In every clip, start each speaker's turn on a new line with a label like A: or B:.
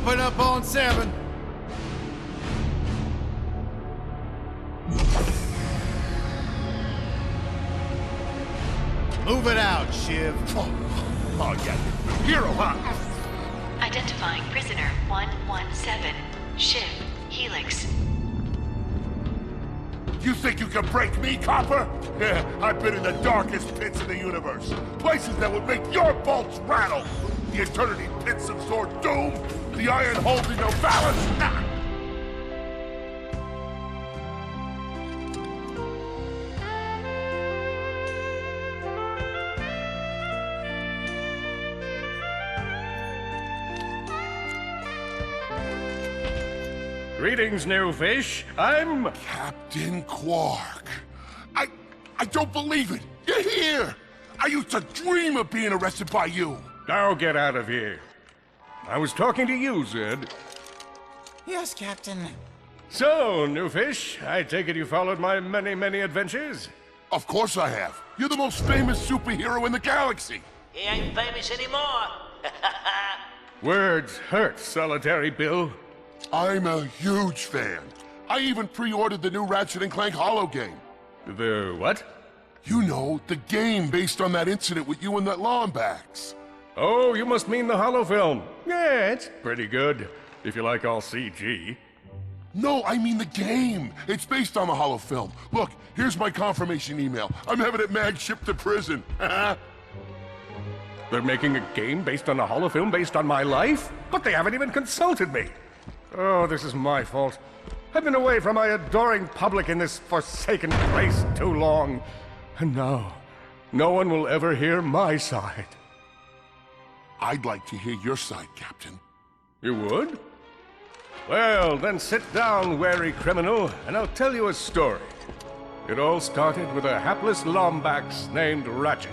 A: Open up on 7. Move it out, Shiv.
B: Oh yeah, hero, huh?
C: Identifying prisoner 117, Shiv, Helix.
B: You think you can break me, Copper? Yeah, I've been in the darkest pits of the universe. Places that would make your bolts rattle. The eternity pits of Sword Doom. The iron holding no balance. Nah.
D: Greetings, new fish. I'm...
B: Captain Quark. I don't believe it. You're here. I used to dream of being arrested by you.
D: Now get out of here. I was talking to you, Zed.
E: Yes, Captain.
D: So, new fish, I take it you followed my many, many adventures?
B: Of course I have. You're the most famous superhero in the galaxy.
F: He ain't famous anymore.
D: Words hurt, Solitary Bill.
B: I'm a huge fan. I even pre-ordered the new Ratchet Clank holo game.
D: The what?
B: You know, the game based on that incident with you and that Lombax.
D: Oh, you must mean the holo film. Yeah, it's pretty good, if you like all CG.
B: No, I mean the game. It's based on the holo film. Look, here's my confirmation email. I'm having it mag shipped to prison.
D: They're making a game based on a holo film based on my life? But they haven't even consulted me. Oh, this is my fault. I've been away from my adoring public in this forsaken place too long. And now, no one will ever hear my side.
B: I'd like to hear your side, Captain.
D: You would? Well, then sit down, wary criminal, and I'll tell you a story. It all started with a hapless Lombax named Ratchet.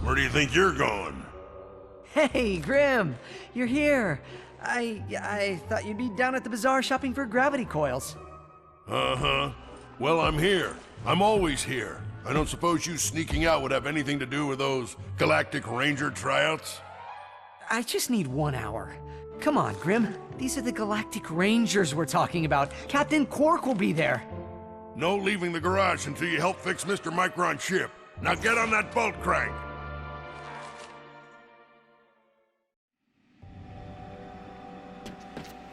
B: Where do you think you're going?
E: Hey, Grim, you're here. I thought you'd be down at the bazaar shopping for gravity coils.
B: Uh-huh. Well, I'm here. I'm always here. I don't suppose you sneaking out would have anything to do with those Galactic Ranger tryouts?
E: I just need 1 hour. Come on, Grim. These are the Galactic Rangers we're talking about. Captain Quark will be there.
B: No leaving the garage until you help fix Mr. Micron's ship. Now get on that bolt crank.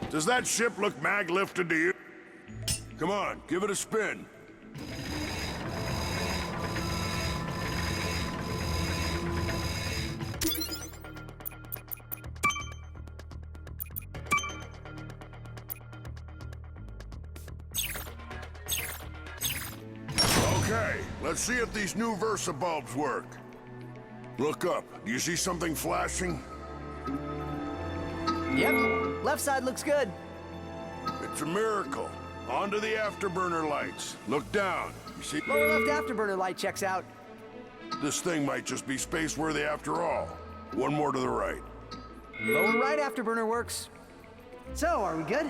B: Does that ship look mag-lifted to you? Come on, give it a spin. Okay, let's see if these new Versa bulbs work. Look up. Do you see something flashing?
E: Yep, left side looks good.
B: It's a miracle. Onto the afterburner lights. Look down. You see?
E: Lower left afterburner light checks out.
B: This thing might just be space-worthy after all. One more to the right.
E: Lower right afterburner works. So, are we good?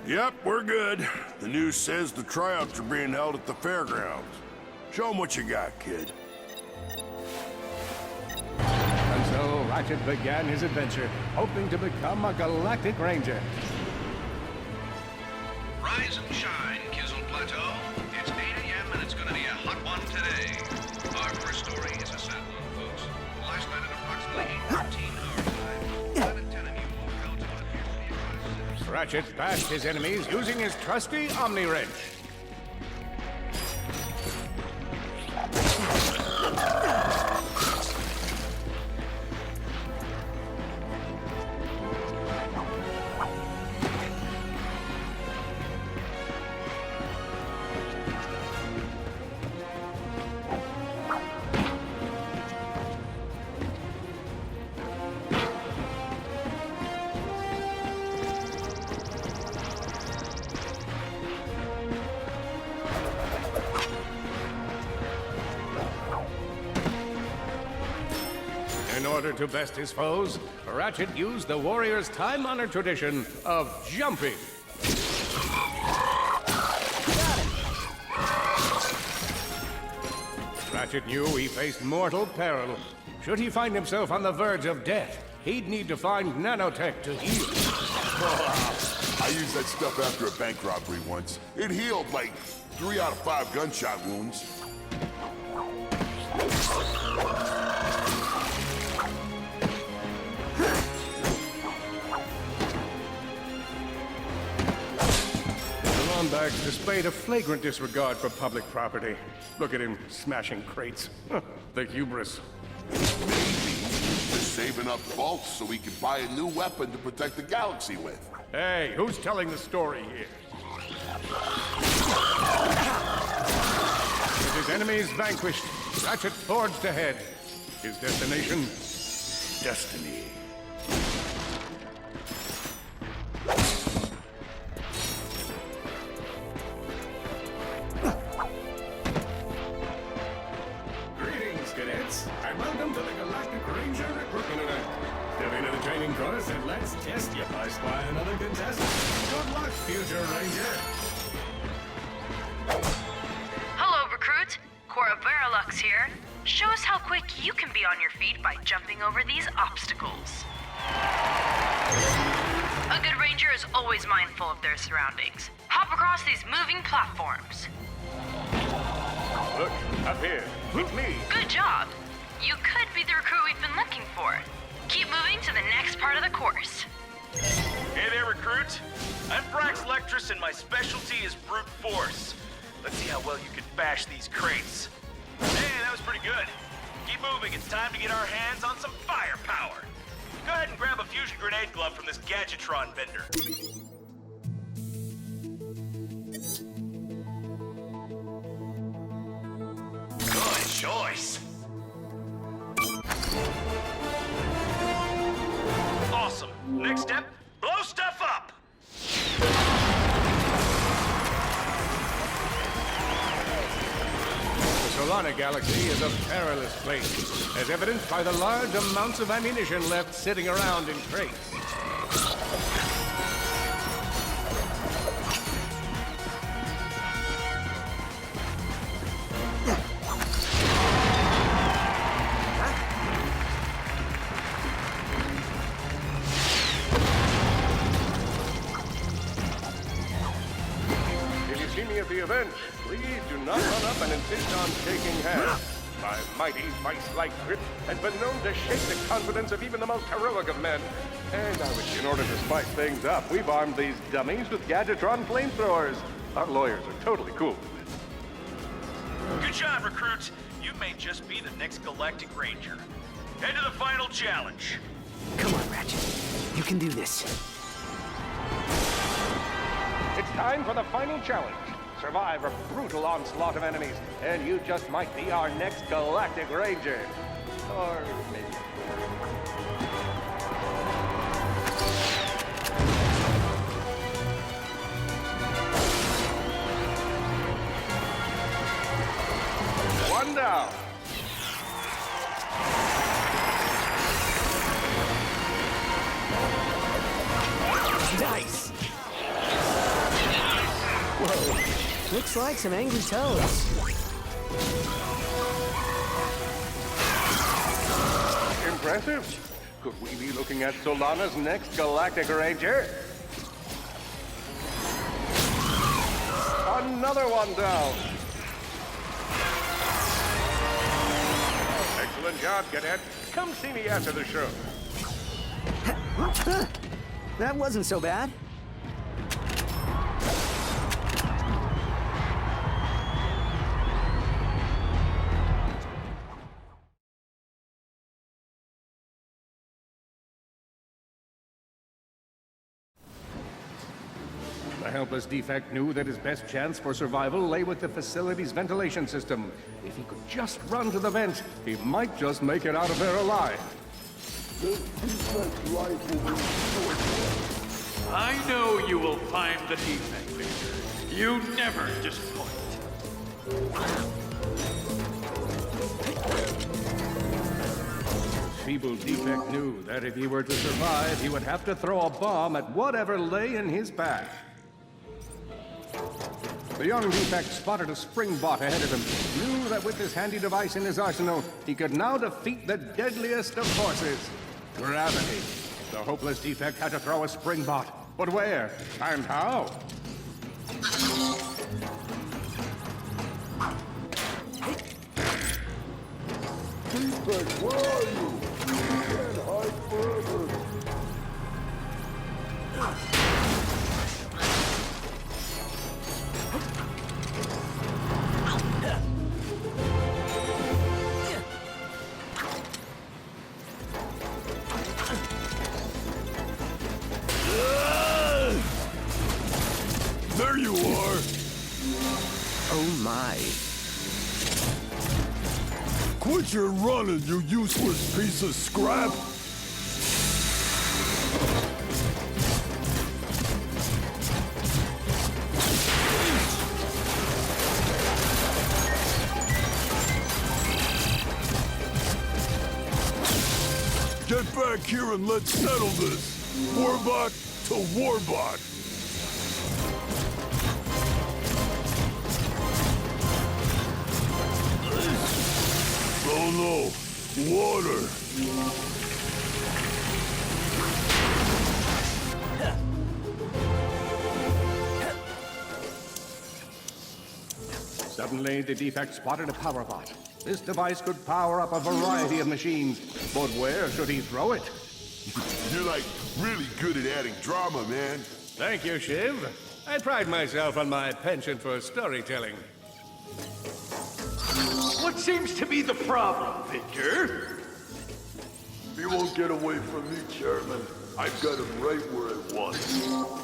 B: Yep, we're good. The news says the tryouts are being held at the fairgrounds. Show 'em what you got, kid.
D: And so Ratchet began his adventure, hoping to become a Galactic Ranger.
G: Rise and shine, Kizzle Plateau. It's 8 a.m. and it's going to be a hot one today. Our first story is a sad one, folks. Last night at approximately 8:13 our time, 11:10 of you woke out to what appears to be a crisis.
D: Ratchet bashed his enemies using his trusty Omni Wrench. order to best his foes, Ratchet used the warrior's time-honored tradition of jumping. Ratchet knew he faced mortal peril. Should he find himself on the verge of death, he'd need to find nanotech to heal.
B: I used that stuff after a bank robbery once. It healed like 3 out of 5 gunshot wounds.
D: The Lombags displayed a flagrant disregard for public property. Look at him smashing crates. The hubris.
B: Just saving up bolts so we can buy a new weapon to protect the galaxy with.
D: Hey, who's telling the story here? With his enemies vanquished, Ratchet forged ahead. His destination? Destiny. Greetings, cadets, and welcome to the Galactic Ranger Recruitment Event. Step into the training course and let's test you by spy another contestant. Good luck, future Ranger.
H: Hello, recruit. Cora Verilux here. Show us how quick you can be on your feet by jumping over these obstacles. A good ranger is always mindful of their surroundings. Hop across these moving platforms.
D: Look, up here. It's me.
H: Good job. You could be the recruit we've been looking for. Keep moving to the next part of the course.
I: Hey there, recruit. I'm Brax Lectrus, and my specialty is brute force. Let's see how well you can bash these crates. Hey, that was pretty good. Keep moving. It's time to get our hands on some firepower. Go ahead and grab a fusion grenade glove from this Gadgetron vendor. Good choice. Awesome. Next step, blow stuff up.
D: The Solana Galaxy is a perilous place, as evidenced by the large amounts of ammunition left sitting around in crates. If you see me at the event, please do not run up and insist on shaking hands. My mighty vice-like grip has been known to shake the confidence of even the most heroic of men. And in order to spice things up, we've armed these dummies with Gadgetron flamethrowers. Our lawyers are totally cool with it.
I: Good job, recruits. You may just be the next Galactic Ranger. Head to the final challenge.
E: Come on, Ratchet. You can do this.
D: It's time for the final challenge. Survive a brutal onslaught of enemies, and you just might be our next Galactic Ranger. Or maybe. One down.
E: Nice! Whoa. Looks like some angry toads.
D: Impressive. Could we be looking at Solana's next Galactic Ranger? Another one down. Excellent job, cadet. Come see me after the show.
E: That wasn't so bad.
D: The helpless defect knew that his best chance for survival lay with the facility's ventilation system. If he could just run to the vents, he might just make it out of there alive.
J: I know you will find the defect, Victor. You never disappoint.
D: feeble defect knew that if he were to survive, he would have to throw a bomb at whatever lay in his path. The young defect spotted a spring bot ahead of him, knew that with this handy device in his arsenal, he could now defeat the deadliest of forces, gravity. The hopeless defect had to throw a spring bot, but where and how?
B: Defect, where are you? You can't hide forever. There you are!
K: Oh my.
B: Quit your running, you useless piece of scrap! Get back here and let's settle this! Warbot to Warbot! Oh no! Water!
D: Suddenly, the defect spotted a power bot. This device could power up a variety of machines, but where should he throw it?
B: You're like really good at adding drama, man.
D: Thank you, Shiv. I pride myself on my penchant for storytelling.
J: What seems to be the problem, Victor?
B: He won't get away from me, Chairman. I've got him right where I want him.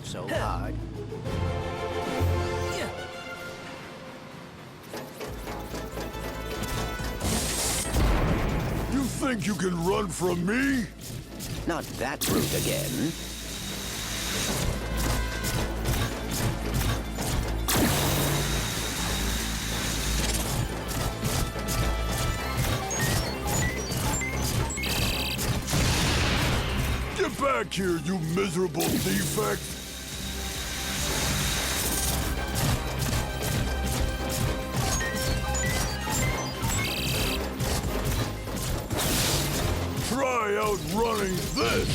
K: So hard.
B: You think you can run from me?
K: Not that route again.
B: Get back here, you miserable defect! Try outrunning this!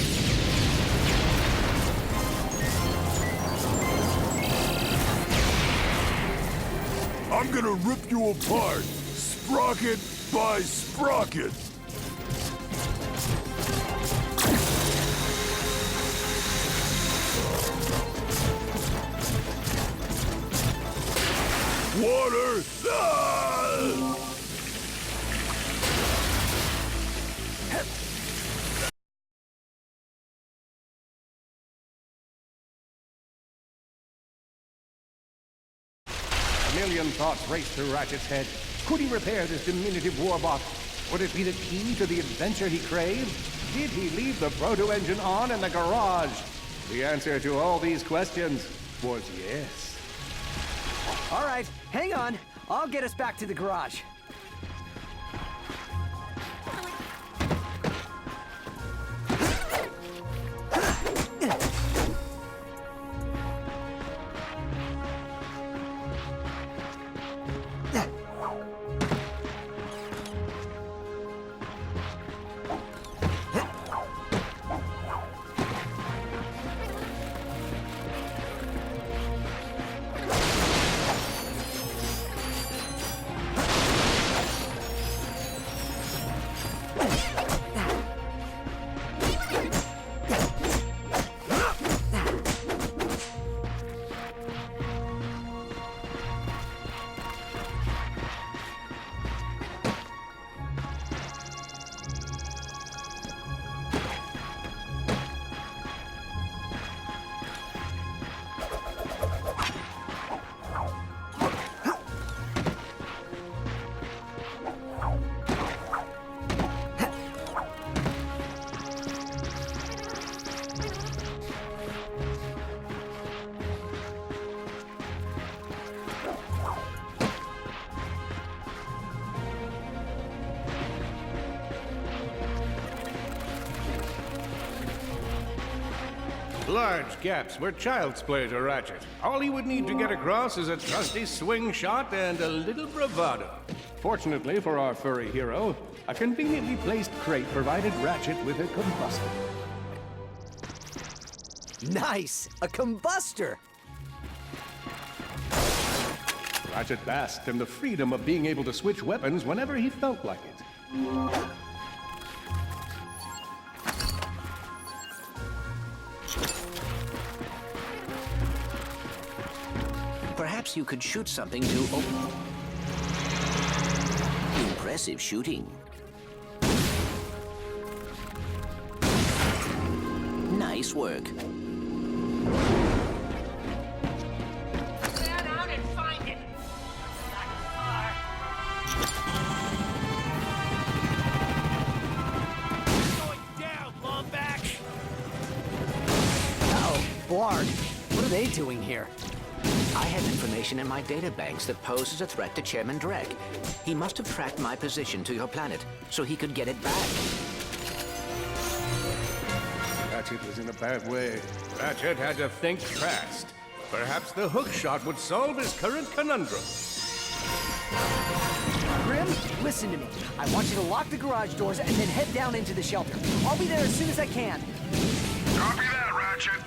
B: I'm gonna rip you apart, sprocket by sprocket! Water! Ah!
D: A million thoughts raced through Ratchet's head. Could he repair this diminutive warbot? Would it be the key to the adventure he craved? Did he leave the proto-engine on in the garage? The answer to all these questions was yes.
E: All right, hang on. I'll get us back to the garage.
D: Large gaps where child's play to Ratchet. All he would need to get across is a trusty swing shot and a little bravado. Fortunately for our furry hero, a conveniently placed crate provided Ratchet with a combustor.
E: Nice! A combustor!
D: Ratchet basked in the freedom of being able to switch weapons whenever he felt like it.
K: Perhaps you could shoot something to open. Impressive shooting. Nice work.
F: Stand out and find it. Not far. Going down, Lombax.
E: Uh-oh, Blarg. What are they doing here?
K: I have information in my databanks that poses a threat to Chairman Drek. He must have tracked my position to your planet, so he could get it back.
D: Ratchet was in a bad way. Ratchet had to think fast. Perhaps the hook shot would solve his current conundrum.
E: Grim, listen to me. I want you to lock the garage doors and then head down into the shelter. I'll be there as soon as I can.
B: Copy that, Ratchet.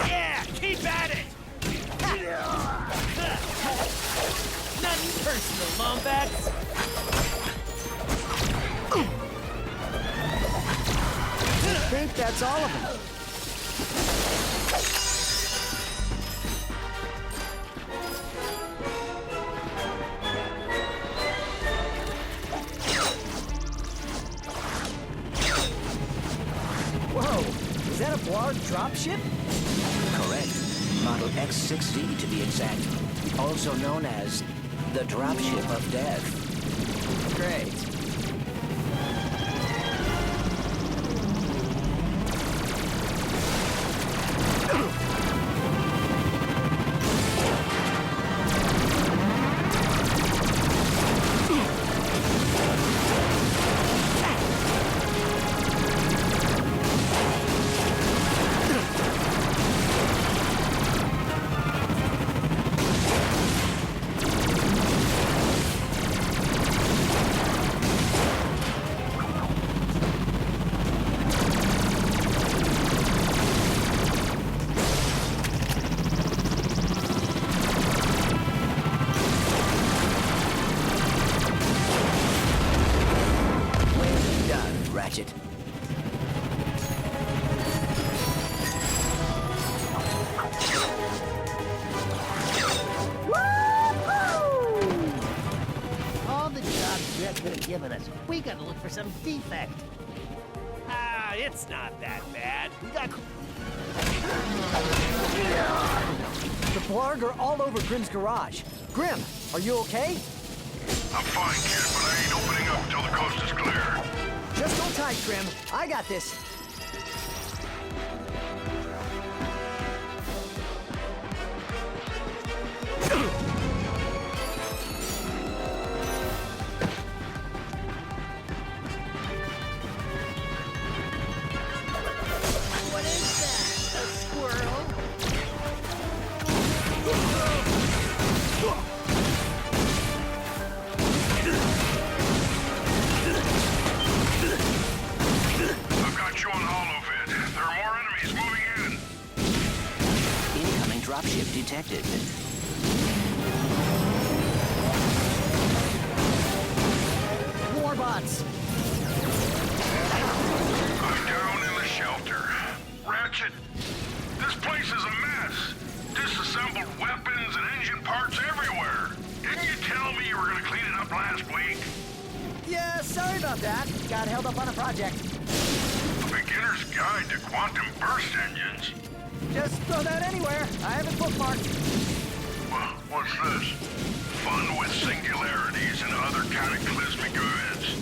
F: Yeah, keep at it. Nothing personal, Lombax.
E: I think that's all of them. Whoa, is that a Blarg dropship?
K: Correct. Model X6D to be exact. Also known as the Dropship of Death.
E: Great.
K: Ratchet.
F: All the jobs Drek could have given us. We gotta look for some defect. Ah, it's not that bad. We got...
E: The Blarg are all over Grim's garage. Grim, are you okay?
B: I'm fine, kid, but I ain't opening up until the coast is clear.
E: Just hold tight, Grim. I got this.
F: What is that? A squirrel?
B: I've got you on holovid. There are more enemies moving in.
K: Incoming dropship detected.
E: Warbots!
B: I'm down in the shelter. Ratchet, this place is a mess. Disassembled weapons and engine parts everywhere. Didn't you tell me you were gonna clean it up last week?
E: Yeah, sorry about that. Got held up on a project.
B: A beginner's guide to quantum burst engines.
E: Just throw that anywhere. I have it bookmarked.
B: Well, what's this? Fun with singularities and other cataclysmic events.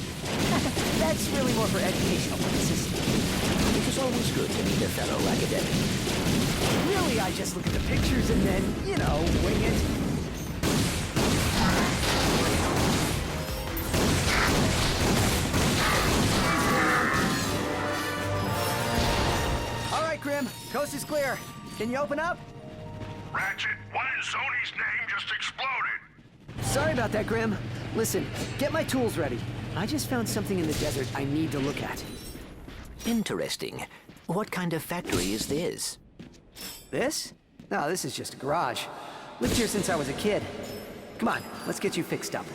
E: That's really more for educational purposes.
K: It is always good to meet a fellow academic.
E: Really, I just look at the pictures and then, you know, wing it. clear. Can you open up?
B: Ratchet, one in Sony's name just exploded.
E: Sorry about that, Grim. Listen, get my tools ready. I just found something in the desert I need to look at.
K: Interesting. What kind of factory is this?
E: This? No, this is just a garage. Lived here since I was a kid. Come on, let's get you fixed up.